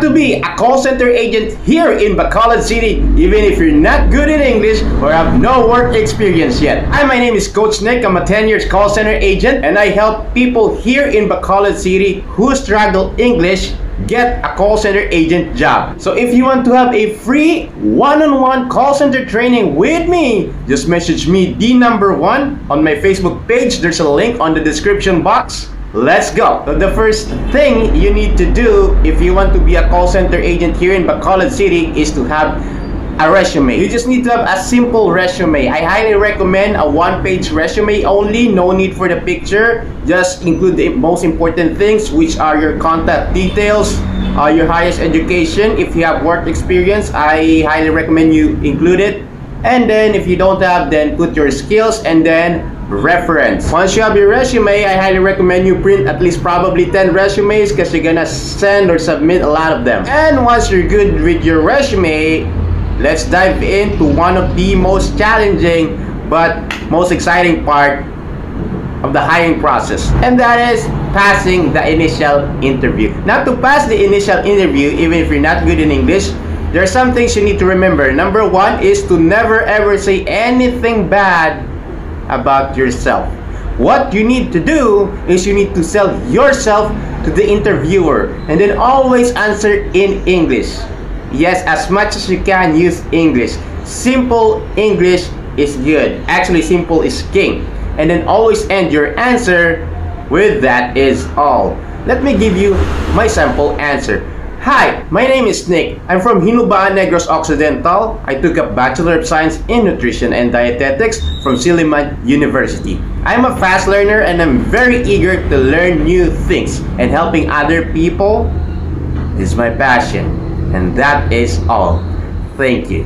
to be a call center agent here in Bacolod City, even if you're not good in English or have no work experience yet. Hi, my name is Coach Nick. I'm a 10 years call center agent, and I help people here in Bacolod City who struggle English get a call center agent job. So if you want to have a free one-on-one call center training with me, just message me D1 on my Facebook page. There's a link on the description box. Let's go. So the first thing you need to do if you want to be a call center agent here in Bacolod City is to have a resume. You just need to have a simple resume. I highly recommend a one-page resume only. No need for the picture. Just include the most important things, which are your contact details, your highest education. If you have work experience, I highly recommend you include it. And then if you don't have, then put your skills and then reference. Once you have your resume, I highly recommend you print at least probably 10 resumes because you're gonna send or submit a lot of them. And once you're good with your resume, let's dive into one of the most challenging but most exciting part of the hiring process, and that is passing the initial interview. Now, to pass the initial interview, even if you're not good in English, there are some things you need to remember. Number one is to never ever say anything bad about yourself. What you need to do is you need to sell yourself to the interviewer, and then always answer in English. Yes, as much as you can, use English. Simple English is good. Actually, simple is king. And then always end your answer with "that is all." Let me give you my sample answer. Hi, my name is Nick. I'm from Hinubaan Negros Occidental. I took a Bachelor of Science in Nutrition and Dietetics from Silliman University. I'm a fast learner and I'm very eager to learn new things. And helping other people is my passion. And that is all. Thank you.